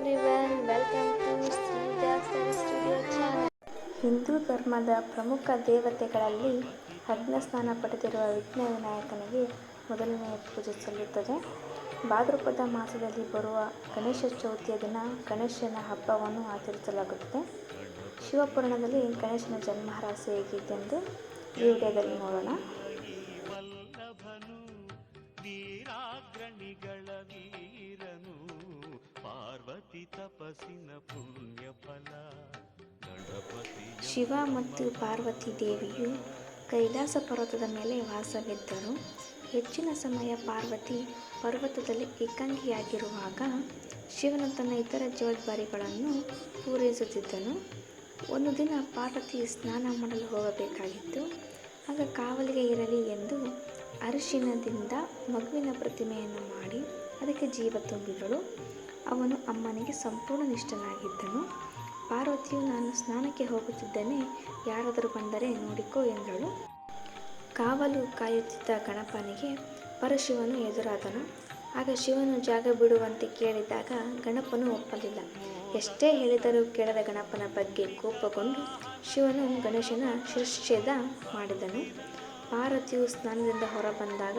Everyone, welcome to Sridas studio channel. ಹಿಂದೂ ಧರ್ಮದ ಪ್ರಮುಖ ದೇವತೆಗಳಲ್ಲಿ ಅಗ್ನಿಸ್ನಾನ ಪಡೆದಿರುವ ವಿಘ್ನ ವಿನಾಯಕನಿಗೆ ಮೊದಲನೆಯ ಪೂಜೆ ಸಲ್ಲುತ್ತದೆ. ಭಾದ್ರಪದ ಮಾಸದಲ್ಲಿ ಬರುವ ಗಣೇಶ ಚತುರ್ಥಿಯ ದಿನ ಗಣೇಶನ ಹಬ್ಬವನ್ನು ಆಚರಿಸಲಾಗುತ್ತದೆ. ಶಿವಪುರಾಣದಲ್ಲಿ ಗಣೇಶನ ಜನ್ಮರಹಸ್ಯ ಹೇಗಿತ್ತೆಂದು ಈ ವಿಡಿಯೋದಲ್ಲಿ ನೋಡೋಣ. ಶಿವ ಮತ್ತು ಪಾರ್ವತಿ ದೇವಿಯು ಕೈಲಾಸ ಪರ್ವತದ ಮೇಲೆ ವಾಸವಿದ್ದರು. ಹೆಚ್ಚಿನ ಸಮಯ ಪಾರ್ವತಿ ಪರ್ವತದಲ್ಲಿ ಏಕಾಂಗಿಯಾಗಿರುವಾಗ ಶಿವನು ತನ್ನ ಇತರ ಜವಾಬ್ದಾರಿಗಳನ್ನು ಪೂರೈಸುತ್ತಿದ್ದನು. ಒಂದು ದಿನ ಪಾರ್ವತಿ ಸ್ನಾನ ಮಾಡಲು ಹೋಗಬೇಕಾಗಿತ್ತು. ಆಗ ಕಾವಲಿಗೆ ಇರಲಿ ಎಂದು ಅರಿಶಿನದಿಂದ ಮಗುವಿನ ಪ್ರತಿಮೆಯನ್ನು ಮಾಡಿ ಅದಕ್ಕೆ ಜೀವ ತುಂಬಿದಳು. ಅವನು ಅಮ್ಮನಿಗೆ ಸಂಪೂರ್ಣ ನಿಷ್ಠನಾಗಿದ್ದನು. ಪಾರ್ವತಿಯು, ನಾನು ಸ್ನಾನಕ್ಕೆ ಹೋಗುತ್ತಿದ್ದೇನೆ, ಯಾರಾದರೂ ಬಂದರೆ ನೋಡಿಕೋ ಎಂದಳು. ಕಾವಲು ಕಾಯುತ್ತಿದ್ದ ಗಣಪನಿಗೆ ಪರಶಿವನು ಎದುರಾದನು. ಆಗ ಶಿವನು ಜಾಗ ಬಿಡುವಂತೆ ಕೇಳಿದಾಗ ಗಣಪನು ಒಪ್ಪಲಿಲ್ಲ. ಎಷ್ಟೇ ಹೇಳಿದರೂ ಕೇಳದ ಗಣಪನ ಬಗ್ಗೆ ಕೋಪಗೊಂಡು ಶಿವನು ಗಣೇಶನ ಶಿರಶ್ಛೇದ ಮಾಡಿದನು. ಪಾರ್ವತಿಯು ಸ್ನಾನದಿಂದ ಹೊರಬಂದಾಗ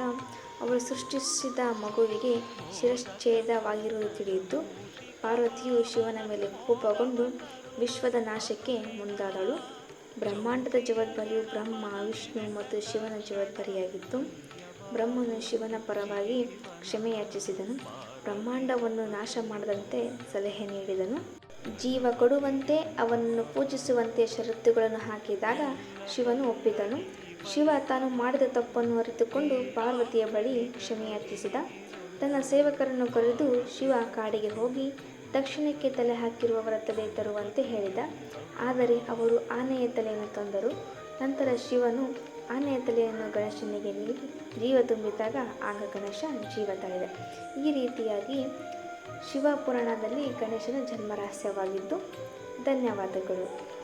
ಅವಳು ಸೃಷ್ಟಿಸಿದ ಮಗುವಿಗೆ ಶಿರಶ್ಛೇದವಾಗಿರುವುದು ತಿಳಿಯಿತು. ಪಾರ್ವತಿಯು ಶಿವನ ಮೇಲೆ ಕೋಪಗೊಂಡು ವಿಶ್ವದ ನಾಶಕ್ಕೆ ಮುಂದಾದಳು. ಬ್ರಹ್ಮಾಂಡದ ಜವಾಬ್ದಾರಿಯು ಬ್ರಹ್ಮ, ವಿಷ್ಣು ಮತ್ತು ಶಿವನ ಜವಾಬ್ದಾರಿಯಾಗಿತ್ತು. ಬ್ರಹ್ಮನು ಶಿವನ ಪರವಾಗಿ ಕ್ಷಮೆಯಾಚಿಸಿದನು. ಬ್ರಹ್ಮಾಂಡವನ್ನು ನಾಶ ಮಾಡದಂತೆ ಸಲಹೆ ನೀಡಿದನು. ಜೀವ ಕೊಡುವಂತೆ ಅವನನ್ನು ಪೂಜಿಸುವಂತೆ ಷರತ್ತುಗಳನ್ನು ಹಾಕಿದಾಗ ಶಿವನು ಒಪ್ಪಿದನು. ಶಿವ ತಾನು ಮಾಡಿದ ತಪ್ಪನ್ನು ಅರಿತುಕೊಂಡು ಪಾರ್ವತಿಯ ಬಳಿ ಕ್ಷಮೆಯಾಚಿಸಿದ. ತನ್ನ ಸೇವಕರನ್ನು ಕರೆದು ಶಿವ ಕಾಡಿಗೆ ಹೋಗಿ ದಕ್ಷಿಣಕ್ಕೆ ತಲೆ ಹಾಕಿರುವವರ ತಲೆ ತರುವಂತೆ ಹೇಳಿದ. ಆದರೆ ಅವರು ಆನೆಯ ತಲೆಯನ್ನು ತಂದರು. ನಂತರ ಶಿವನು ಆನೆಯ ತಲೆಯನ್ನು ಗಣೇಶನಿಗೆ ನೀಡಿ ಜೀವ ತುಂಬಿದಾಗ ಆಗ ಗಣೇಶ ಜೀವ ತಾಳಿದ. ಈ ರೀತಿಯಾಗಿ ಶಿವಪುರಾಣದಲ್ಲಿ ಗಣೇಶನ ಜನ್ಮರಹಸ್ಯವಾಗಿದ್ದು. ಧನ್ಯವಾದಗಳು.